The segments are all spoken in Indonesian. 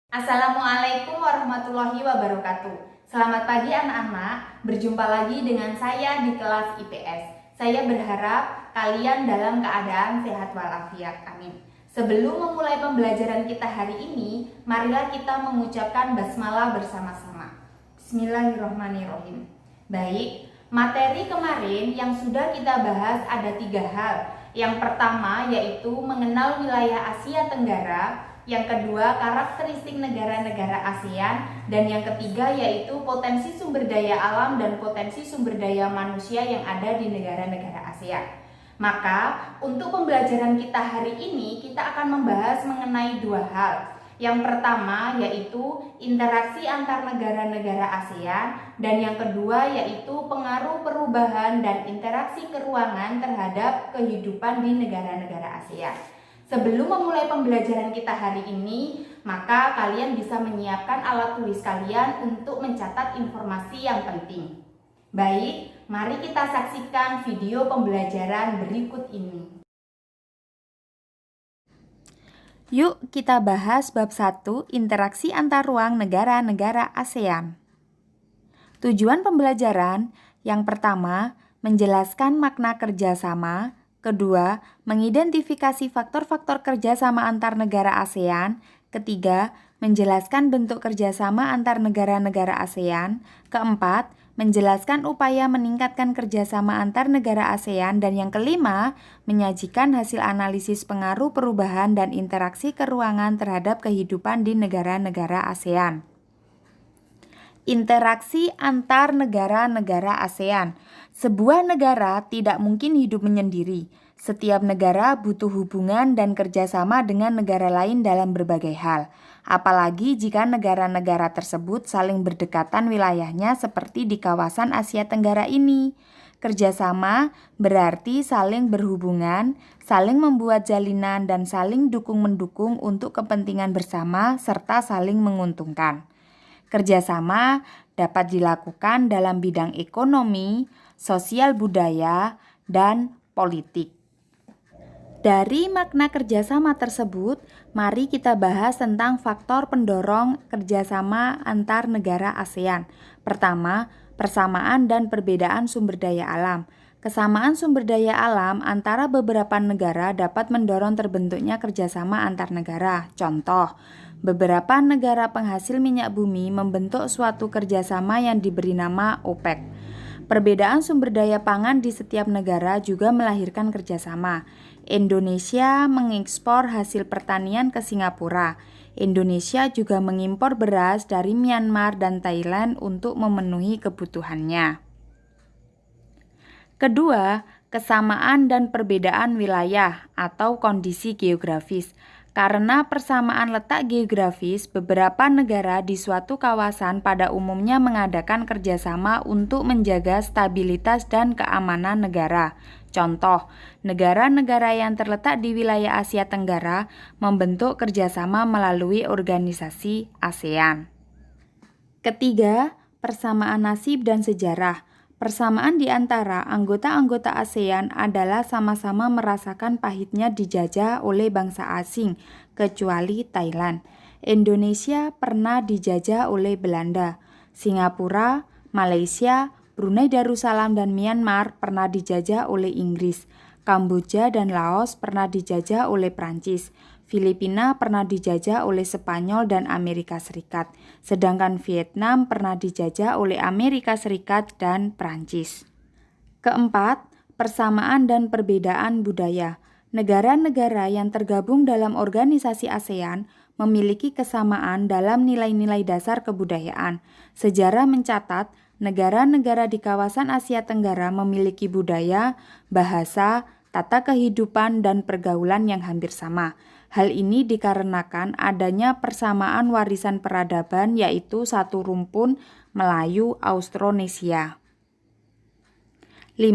Assalamualaikum warahmatullahi wabarakatuh. Selamat pagi anak-anak, berjumpa lagi dengan saya di kelas IPS. Saya berharap kalian dalam keadaan sehat walafiat, amin. Sebelum memulai pembelajaran kita hari ini, marilah kita mengucapkan basmalah bersama-sama. Bismillahirrahmanirrahim. Baik, materi kemarin yang sudah kita bahas ada 3 hal. Yang pertama yaitu mengenal wilayah Asia Tenggara, yang kedua karakteristik negara-negara ASEAN, dan yang ketiga yaitu potensi sumber daya alam dan potensi sumber daya manusia yang ada di negara-negara ASEAN. Maka untuk pembelajaran kita hari ini kita akan membahas mengenai 2 hal. Yang pertama yaitu interaksi antar negara-negara ASEAN, dan yang kedua yaitu pengaruh perubahan dan interaksi keruangan terhadap kehidupan di negara-negara ASEAN. Sebelum memulai pembelajaran kita hari ini, maka kalian bisa menyiapkan alat tulis kalian untuk mencatat informasi yang penting. Baik, mari kita saksikan video pembelajaran berikut ini. Yuk kita bahas bab 1, interaksi antar ruang negara-negara ASEAN. Tujuan pembelajaran yang pertama, menjelaskan makna kerjasama. Kedua, mengidentifikasi faktor-faktor kerjasama antar negara ASEAN. Ketiga, menjelaskan bentuk kerjasama antar negara-negara ASEAN. Keempat, menjelaskan upaya meningkatkan kerjasama antar negara ASEAN. Dan yang kelima, menyajikan hasil analisis pengaruh perubahan dan interaksi keruangan terhadap kehidupan di negara-negara ASEAN. Interaksi antar negara-negara ASEAN. Sebuah negara tidak mungkin hidup menyendiri. Setiap negara butuh hubungan dan kerjasama dengan negara lain dalam berbagai hal. Apalagi jika negara-negara tersebut saling berdekatan wilayahnya seperti di kawasan Asia Tenggara ini. Kerjasama berarti saling berhubungan, saling membuat jalinan, dan saling dukung-mendukung untuk kepentingan bersama serta saling menguntungkan. Kerjasama dapat dilakukan dalam bidang ekonomi, sosial budaya, dan politik. Dari makna kerjasama tersebut, mari kita bahas tentang faktor pendorong kerjasama antar negara ASEAN. Pertama, persamaan dan perbedaan sumber daya alam. Kesamaan sumber daya alam antara beberapa negara dapat mendorong terbentuknya kerjasama antar negara. Contoh, beberapa negara penghasil minyak bumi membentuk suatu kerjasama yang diberi nama OPEC. Perbedaan sumber daya pangan di setiap negara juga melahirkan kerjasama. Indonesia mengekspor hasil pertanian ke Singapura. Indonesia juga mengimpor beras dari Myanmar dan Thailand untuk memenuhi kebutuhannya. Kedua, kesamaan dan perbedaan wilayah atau kondisi geografis. Karena persamaan letak geografis, beberapa negara di suatu kawasan pada umumnya mengadakan kerjasama untuk menjaga stabilitas dan keamanan negara. Contoh, negara-negara yang terletak di wilayah Asia Tenggara membentuk kerjasama melalui organisasi ASEAN. Ketiga, persamaan nasib dan sejarah. Persamaan di antara anggota-anggota ASEAN adalah sama-sama merasakan pahitnya dijajah oleh bangsa asing, kecuali Thailand. Indonesia pernah dijajah oleh Belanda. Singapura, Malaysia, Brunei Darussalam, dan Myanmar pernah dijajah oleh Inggris. Kamboja dan Laos pernah dijajah oleh Prancis. Filipina pernah dijajah oleh Spanyol dan Amerika Serikat, sedangkan Vietnam pernah dijajah oleh Amerika Serikat dan Prancis. Keempat, persamaan dan perbedaan budaya. Negara-negara yang tergabung dalam organisasi ASEAN memiliki kesamaan dalam nilai-nilai dasar kebudayaan. Sejarah mencatat, negara-negara di kawasan Asia Tenggara memiliki budaya, bahasa, tata kehidupan, dan pergaulan yang hampir sama. Hal ini dikarenakan adanya persamaan warisan peradaban, yaitu satu rumpun Melayu Austronesia. 5.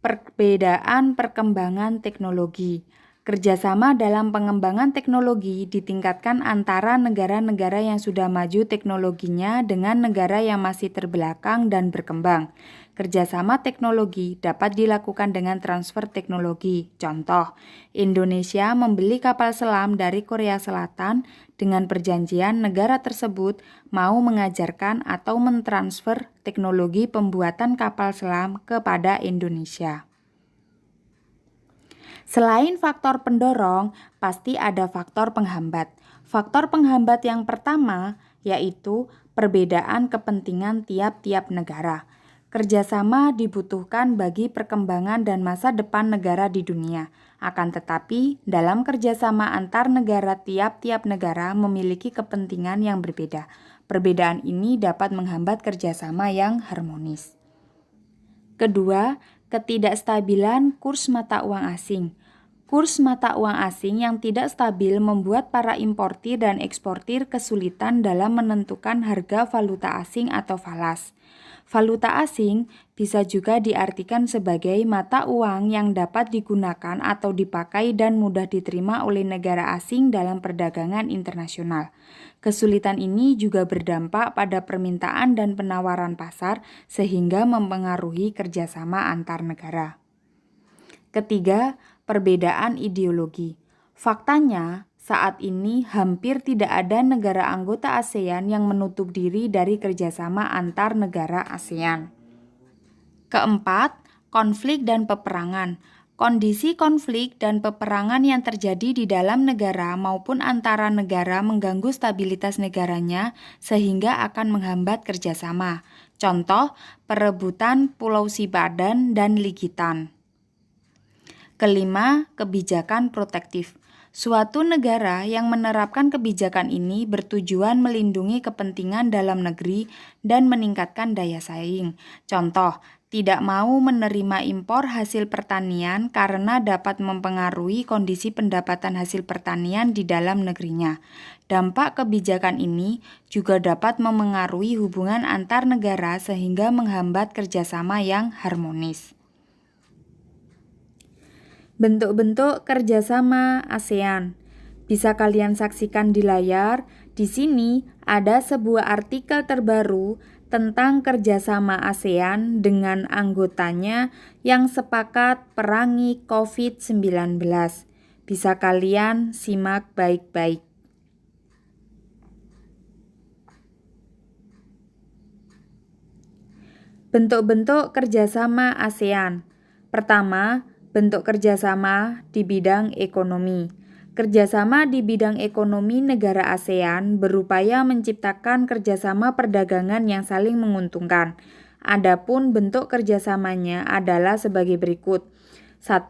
Perbedaan perkembangan teknologi. Kerjasama dalam pengembangan teknologi ditingkatkan antara negara-negara yang sudah maju teknologinya dengan negara yang masih terbelakang dan berkembang. Kerjasama teknologi dapat dilakukan dengan transfer teknologi. Contoh, Indonesia membeli kapal selam dari Korea Selatan dengan perjanjian negara tersebut mau mengajarkan atau mentransfer teknologi pembuatan kapal selam kepada Indonesia. Selain faktor pendorong, pasti ada faktor penghambat. Faktor penghambat yang pertama yaitu perbedaan kepentingan tiap-tiap negara. Kerjasama dibutuhkan bagi perkembangan dan masa depan negara di dunia. Akan tetapi, dalam kerjasama antar negara, tiap-tiap negara memiliki kepentingan yang berbeda. Perbedaan ini dapat menghambat kerjasama yang harmonis. Kedua, ketidakstabilan kurs mata uang asing. Kurs mata uang asing yang tidak stabil membuat para importir dan eksportir kesulitan dalam menentukan harga valuta asing atau falas. Valuta asing bisa juga diartikan sebagai mata uang yang dapat digunakan atau dipakai dan mudah diterima oleh negara asing dalam perdagangan internasional. Kesulitan ini juga berdampak pada permintaan dan penawaran pasar sehingga mempengaruhi kerjasama antar negara. Ketiga, perbedaan ideologi. Faktanya, saat ini hampir tidak ada negara anggota ASEAN yang menutup diri dari kerjasama antar negara ASEAN. Keempat, konflik dan peperangan. Kondisi konflik dan peperangan yang terjadi di dalam negara maupun antara negara mengganggu stabilitas negaranya sehingga akan menghambat kerjasama. Contoh, perebutan Pulau Sipadan dan Ligitan. Kelima, kebijakan protektif. Suatu negara yang menerapkan kebijakan ini bertujuan melindungi kepentingan dalam negeri dan meningkatkan daya saing. Contoh, tidak mau menerima impor hasil pertanian karena dapat mempengaruhi kondisi pendapatan hasil pertanian di dalam negerinya. Dampak kebijakan ini juga dapat memengaruhi hubungan antar negara sehingga menghambat kerjasama yang harmonis. Bentuk-bentuk kerjasama ASEAN bisa kalian saksikan di layar. Di sini ada sebuah artikel terbaru tentang kerjasama ASEAN dengan anggotanya yang sepakat perangi COVID-19. Bisa kalian simak baik-baik. Bentuk-bentuk kerjasama ASEAN. Pertama, bentuk kerjasama di bidang ekonomi. Kerjasama di bidang ekonomi negara ASEAN berupaya menciptakan kerjasama perdagangan yang saling menguntungkan. Adapun bentuk kerjasamanya adalah sebagai berikut. 1.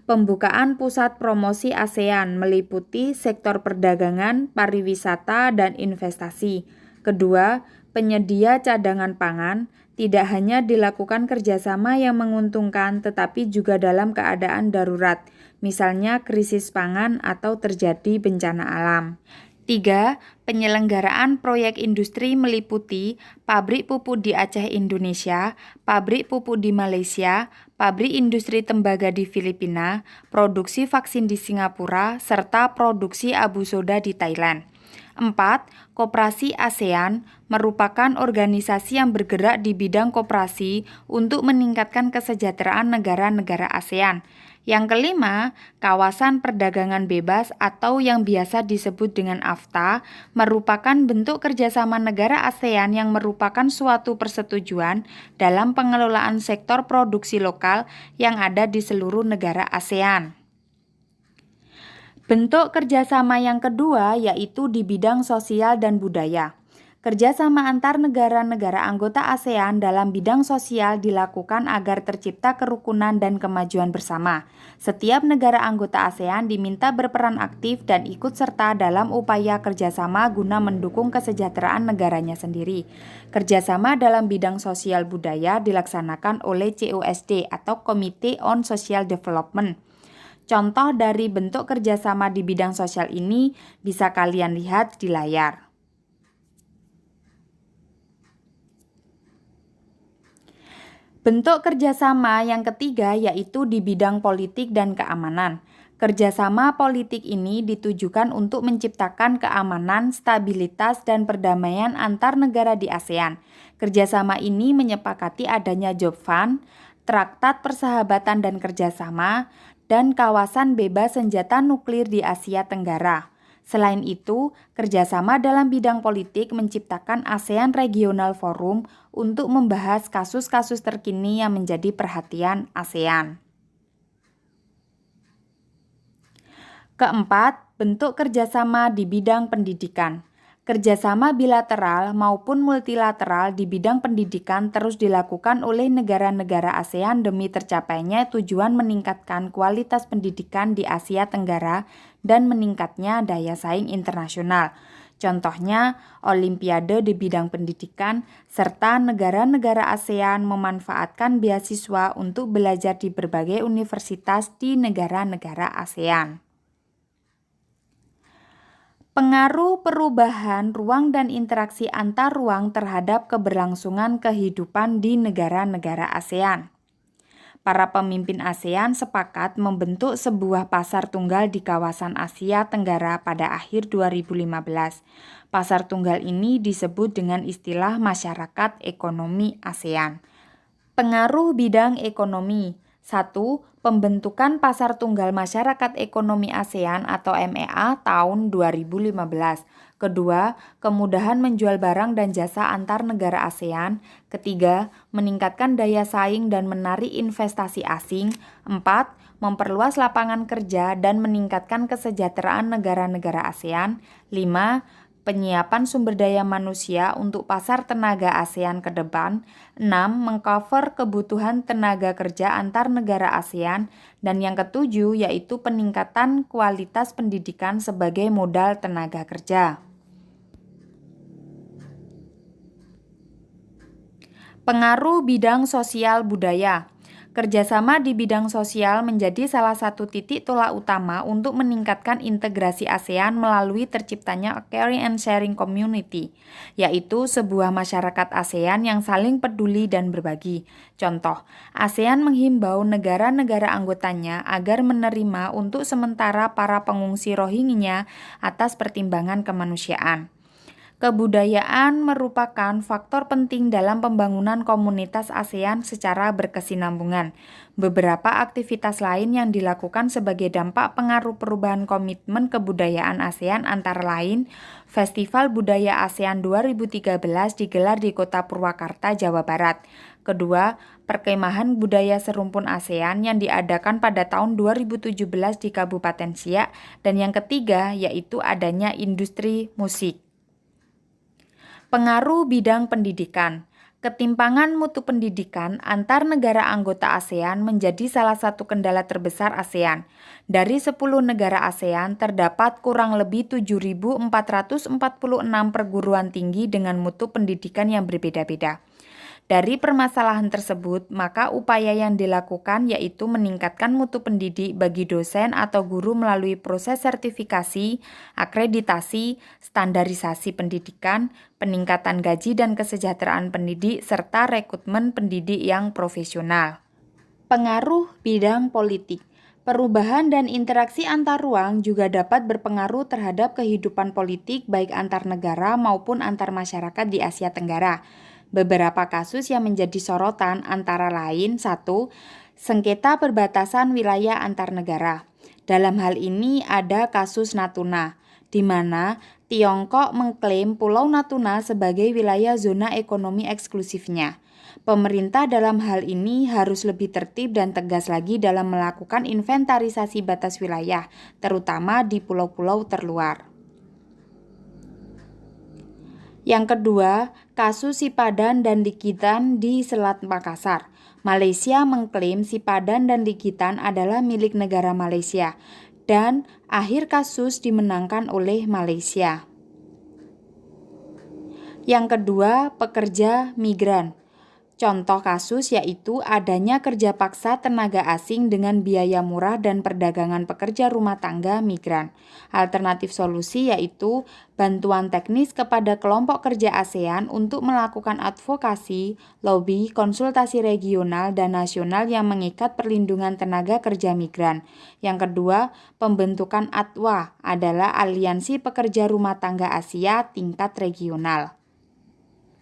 Pembukaan pusat promosi ASEAN meliputi sektor perdagangan, pariwisata, dan investasi. Kedua, penyedia cadangan pangan. Tidak hanya dilakukan kerjasama yang menguntungkan, tetapi juga dalam keadaan darurat, misalnya krisis pangan atau terjadi bencana alam. 3. Penyelenggaraan proyek industri meliputi pabrik pupuk di Aceh, Indonesia, pabrik pupuk di Malaysia, pabrik industri tembaga di Filipina, produksi vaksin di Singapura, serta produksi abu soda di Thailand. 4. Koperasi ASEAN merupakan organisasi yang bergerak di bidang koperasi untuk meningkatkan kesejahteraan negara-negara ASEAN. Yang kelima, kawasan perdagangan bebas atau yang biasa disebut dengan AFTA merupakan bentuk kerjasama negara ASEAN yang merupakan suatu persetujuan dalam pengelolaan sektor produksi lokal yang ada di seluruh negara ASEAN. Bentuk kerjasama yang kedua yaitu di bidang sosial dan budaya. Kerjasama antar negara-negara anggota ASEAN dalam bidang sosial dilakukan agar tercipta kerukunan dan kemajuan bersama. Setiap negara anggota ASEAN diminta berperan aktif dan ikut serta dalam upaya kerjasama guna mendukung kesejahteraan negaranya sendiri. Kerjasama dalam bidang sosial budaya dilaksanakan oleh COSD atau Committee on Social Development. Contoh dari bentuk kerjasama di bidang sosial ini bisa kalian lihat di layar. Bentuk kerjasama yang ketiga yaitu di bidang politik dan keamanan. Kerjasama politik ini ditujukan untuk menciptakan keamanan, stabilitas, dan perdamaian antar negara di ASEAN. Kerjasama ini menyepakati adanya Job Fund, Traktat Persahabatan dan Kerjasama, dan kawasan bebas senjata nuklir di Asia Tenggara. Selain itu, kerjasama dalam bidang politik menciptakan ASEAN Regional Forum untuk membahas kasus-kasus terkini yang menjadi perhatian ASEAN. Keempat, bentuk kerjasama di bidang pendidikan. Kerjasama bilateral maupun multilateral di bidang pendidikan terus dilakukan oleh negara-negara ASEAN demi tercapainya tujuan meningkatkan kualitas pendidikan di Asia Tenggara dan meningkatnya daya saing internasional. Contohnya, Olimpiade di bidang pendidikan, serta negara-negara ASEAN memanfaatkan beasiswa untuk belajar di berbagai universitas di negara-negara ASEAN. Pengaruh perubahan ruang dan interaksi antar ruang terhadap keberlangsungan kehidupan di negara-negara ASEAN. Para pemimpin ASEAN sepakat membentuk sebuah pasar tunggal di kawasan Asia Tenggara pada akhir 2015. Pasar tunggal ini disebut dengan istilah Masyarakat Ekonomi ASEAN. Pengaruh bidang ekonomi. 1. Pembentukan Pasar Tunggal Masyarakat Ekonomi ASEAN atau MEA tahun 2015. Kedua, kemudahan menjual barang dan jasa antar negara ASEAN. Ketiga, meningkatkan daya saing dan menarik investasi asing. 4. Memperluas lapangan kerja dan meningkatkan kesejahteraan negara-negara ASEAN. 5. Penyiapan sumber daya manusia untuk pasar tenaga ASEAN ke depan. 6. Mengcover kebutuhan tenaga kerja antar negara ASEAN. Dan yang ketujuh yaitu peningkatan kualitas pendidikan sebagai modal tenaga kerja. Pengaruh bidang sosial budaya. Kerjasama di bidang sosial menjadi salah satu titik tolak utama untuk meningkatkan integrasi ASEAN melalui terciptanya Caring and Sharing Community, yaitu sebuah masyarakat ASEAN yang saling peduli dan berbagi. Contoh, ASEAN menghimbau negara-negara anggotanya agar menerima untuk sementara para pengungsi Rohingya atas pertimbangan kemanusiaan. Kebudayaan merupakan faktor penting dalam pembangunan komunitas ASEAN secara berkesinambungan. Beberapa aktivitas lain yang dilakukan sebagai dampak pengaruh perubahan komitmen kebudayaan ASEAN antara lain, Festival Budaya ASEAN 2013 digelar di Kota Purwakarta, Jawa Barat. Kedua, Perkemahan Budaya Serumpun ASEAN yang diadakan pada tahun 2017 di Kabupaten Siak. Dan yang ketiga, yaitu adanya industri musik. Pengaruh bidang pendidikan. Ketimpangan mutu pendidikan antar negara anggota ASEAN menjadi salah satu kendala terbesar ASEAN. Dari 10 negara ASEAN terdapat kurang lebih 7.446 perguruan tinggi dengan mutu pendidikan yang berbeda-beda. Dari permasalahan tersebut, maka upaya yang dilakukan yaitu meningkatkan mutu pendidik bagi dosen atau guru melalui proses sertifikasi, akreditasi, standarisasi pendidikan, peningkatan gaji dan kesejahteraan pendidik, serta rekrutmen pendidik yang profesional. Pengaruh bidang politik. Perubahan dan interaksi antar ruang juga dapat berpengaruh terhadap kehidupan politik baik antar negara maupun antar masyarakat di Asia Tenggara. Beberapa kasus yang menjadi sorotan antara lain 1. Sengketa perbatasan wilayah antar negara. Dalam hal ini ada kasus Natuna, di mana Tiongkok mengklaim Pulau Natuna sebagai wilayah zona ekonomi eksklusifnya. Pemerintah dalam hal ini harus lebih tertib dan tegas lagi dalam melakukan inventarisasi batas wilayah, terutama di pulau-pulau terluar. Yang kedua, kasus Sipadan dan Likitan di Selat Makassar. Malaysia mengklaim Sipadan dan Likitan adalah milik negara Malaysia dan akhir kasus dimenangkan oleh Malaysia. Yang kedua, pekerja migran. Contoh kasus yaitu adanya kerja paksa tenaga asing dengan biaya murah dan perdagangan pekerja rumah tangga migran. Alternatif solusi yaitu bantuan teknis kepada kelompok kerja ASEAN untuk melakukan advokasi, lobby, konsultasi regional dan nasional yang mengikat perlindungan tenaga kerja migran. Yang kedua, pembentukan ATWA adalah Aliansi Pekerja Rumah Tangga Asia tingkat regional.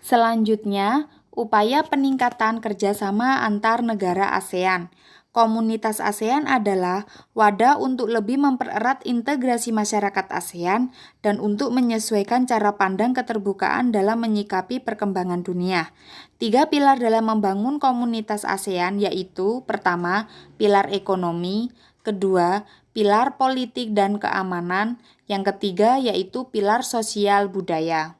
Selanjutnya, upaya peningkatan kerjasama antar negara ASEAN. Komunitas ASEAN adalah wadah untuk lebih mempererat integrasi masyarakat ASEAN dan untuk menyesuaikan cara pandang keterbukaan dalam menyikapi perkembangan dunia. 3 pilar dalam membangun komunitas ASEAN yaitu pertama, pilar ekonomi, kedua, pilar politik dan keamanan, yang ketiga yaitu pilar sosial budaya.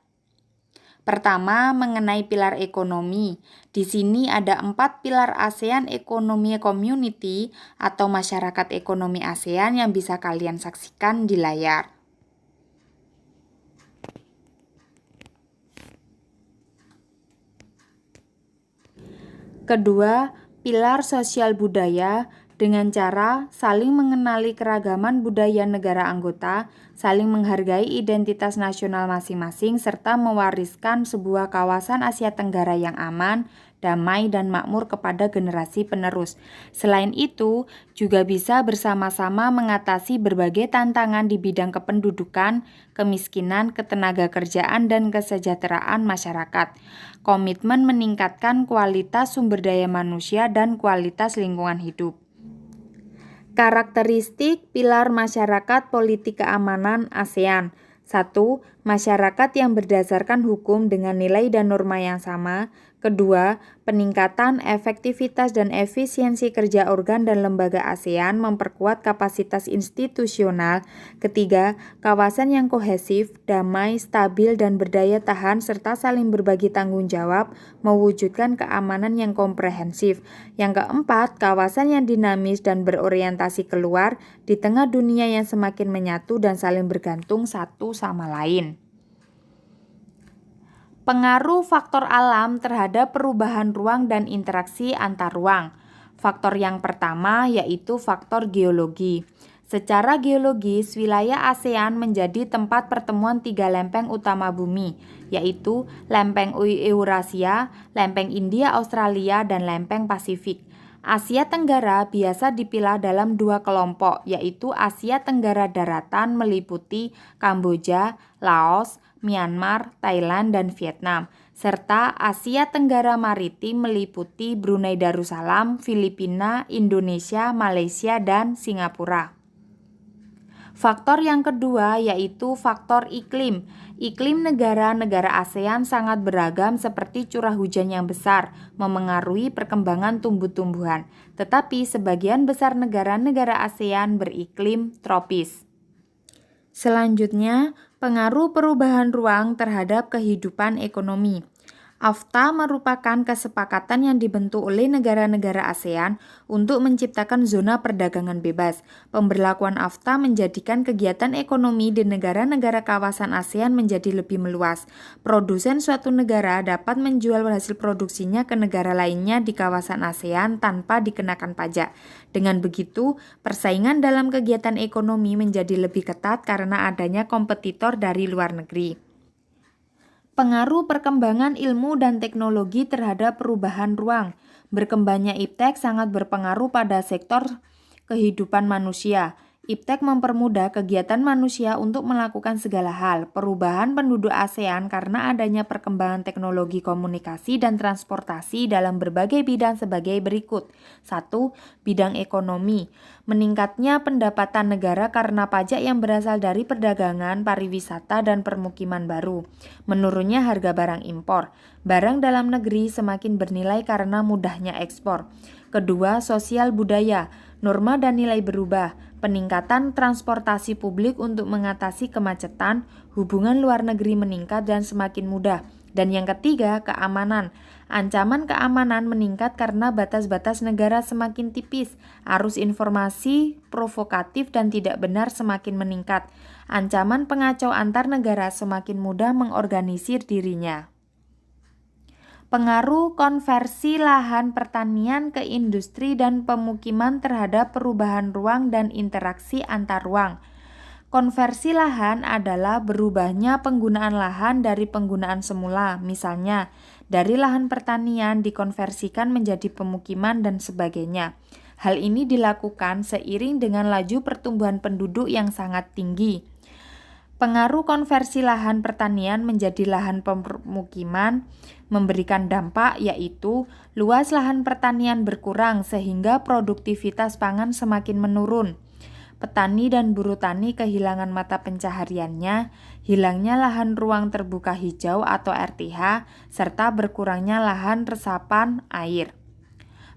Pertama, mengenai pilar ekonomi. Di sini ada 4 pilar ASEAN Economy Community atau masyarakat ekonomi ASEAN yang bisa kalian saksikan di layar. Kedua, pilar sosial budaya dengan cara saling mengenali keragaman budaya negara anggota, saling menghargai identitas nasional masing-masing, serta mewariskan sebuah kawasan Asia Tenggara yang aman, damai, dan makmur kepada generasi penerus. Selain itu, juga bisa bersama-sama mengatasi berbagai tantangan di bidang kependudukan, kemiskinan, ketenagakerjaan, dan kesejahteraan masyarakat. Komitmen meningkatkan kualitas sumber daya manusia dan kualitas lingkungan hidup. Karakteristik pilar masyarakat politik keamanan ASEAN. 1. Masyarakat yang berdasarkan hukum dengan nilai dan norma yang sama. Kedua, peningkatan efektivitas dan efisiensi kerja organ dan lembaga ASEAN memperkuat kapasitas institusional. Ketiga, kawasan yang kohesif, damai, stabil, dan berdaya tahan serta saling berbagi tanggung jawab mewujudkan keamanan yang komprehensif. Yang keempat, kawasan yang dinamis dan berorientasi keluar di tengah dunia yang semakin menyatu dan saling bergantung satu sama lain. Pengaruh faktor alam terhadap perubahan ruang dan interaksi antar ruang. Faktor yang pertama yaitu faktor geologi. Secara geologis, wilayah ASEAN menjadi tempat pertemuan 3 lempeng utama bumi, yaitu lempeng Eurasia, lempeng India-Australia, dan lempeng Pasifik. Asia Tenggara biasa dipilah dalam 2 kelompok, yaitu Asia Tenggara Daratan meliputi Kamboja, Laos, Myanmar, Thailand, dan Vietnam, serta Asia Tenggara Maritim meliputi Brunei Darussalam, Filipina, Indonesia, Malaysia, dan Singapura. Faktor yang kedua yaitu faktor iklim. Iklim negara-negara ASEAN sangat beragam seperti curah hujan yang besar, memengaruhi perkembangan tumbuh-tumbuhan. Tetapi sebagian besar negara-negara ASEAN beriklim tropis. Selanjutnya, pengaruh perubahan ruang terhadap kehidupan ekonomi. AFTA merupakan kesepakatan yang dibentuk oleh negara-negara ASEAN untuk menciptakan zona perdagangan bebas. Pemberlakuan AFTA menjadikan kegiatan ekonomi di negara-negara kawasan ASEAN menjadi lebih meluas. Produsen suatu negara dapat menjual hasil produksinya ke negara lainnya di kawasan ASEAN tanpa dikenakan pajak. Dengan begitu, persaingan dalam kegiatan ekonomi menjadi lebih ketat karena adanya kompetitor dari luar negeri. Pengaruh perkembangan ilmu dan teknologi terhadap perubahan ruang. Berkembangnya iptek sangat berpengaruh pada sektor kehidupan manusia. Iptek mempermudah kegiatan manusia untuk melakukan segala hal. Perubahan penduduk ASEAN karena adanya perkembangan teknologi komunikasi dan transportasi dalam berbagai bidang sebagai berikut. 1. Bidang ekonomi. Meningkatnya pendapatan negara karena pajak yang berasal dari perdagangan, pariwisata, dan permukiman baru. Menurunnya harga barang impor. Barang dalam negeri semakin bernilai karena mudahnya ekspor. Kedua, sosial budaya. Norma dan nilai berubah. Peningkatan transportasi publik untuk mengatasi kemacetan, hubungan luar negeri meningkat dan semakin mudah. Dan yang ketiga, keamanan. Ancaman keamanan meningkat karena batas-batas negara semakin tipis. Arus informasi provokatif dan tidak benar semakin meningkat. Ancaman pengacau antar negara semakin mudah mengorganisir dirinya. Pengaruh konversi lahan pertanian ke industri dan pemukiman terhadap perubahan ruang dan interaksi antar ruang. Konversi lahan adalah berubahnya penggunaan lahan dari penggunaan semula, misalnya dari lahan pertanian dikonversikan menjadi pemukiman dan sebagainya. Hal ini dilakukan seiring dengan laju pertumbuhan penduduk yang sangat tinggi. Pengaruh konversi lahan pertanian menjadi lahan pemukiman memberikan dampak, yaitu luas lahan pertanian berkurang sehingga produktivitas pangan semakin menurun. Petani dan buruh tani kehilangan mata pencahariannya, hilangnya lahan ruang terbuka hijau atau RTH, serta berkurangnya lahan resapan air.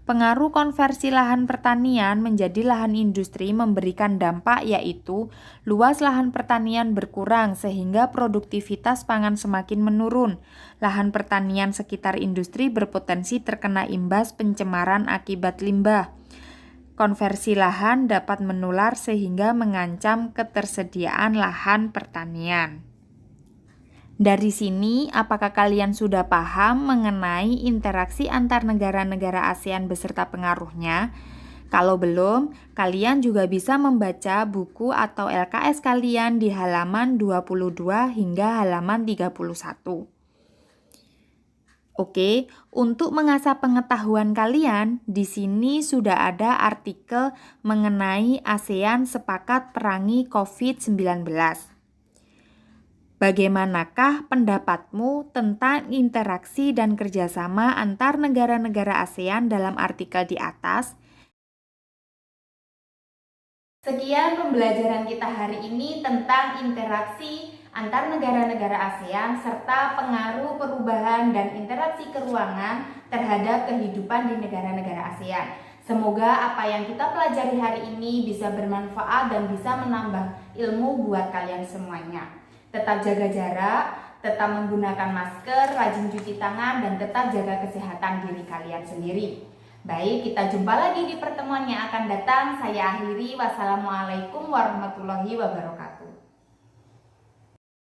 Pengaruh konversi lahan pertanian menjadi lahan industri memberikan dampak, yaitu luas lahan pertanian berkurang sehingga produktivitas pangan semakin menurun. Lahan pertanian sekitar industri berpotensi terkena imbas pencemaran akibat limbah. Konversi lahan dapat menular sehingga mengancam ketersediaan lahan pertanian. Dari sini, apakah kalian sudah paham mengenai interaksi antar negara-negara ASEAN beserta pengaruhnya? Kalau belum, kalian juga bisa membaca buku atau LKS kalian di halaman 22 hingga halaman 31. Oke, untuk mengasah pengetahuan kalian, di sini sudah ada artikel mengenai ASEAN sepakat perangi COVID-19. Bagaimanakah pendapatmu tentang interaksi dan kerjasama antar negara-negara ASEAN dalam artikel di atas? Sekian pembelajaran kita hari ini tentang interaksi antar negara-negara ASEAN serta pengaruh perubahan dan interaksi keruangan terhadap kehidupan di negara-negara ASEAN. Semoga apa yang kita pelajari hari ini bisa bermanfaat dan bisa menambah ilmu buat kalian semuanya. Tetap jaga jarak, tetap menggunakan masker, rajin cuci tangan, dan tetap jaga kesehatan diri kalian sendiri. Baik, kita jumpa lagi di pertemuan yang akan datang. Saya akhiri. Wassalamualaikum warahmatullahi wabarakatuh.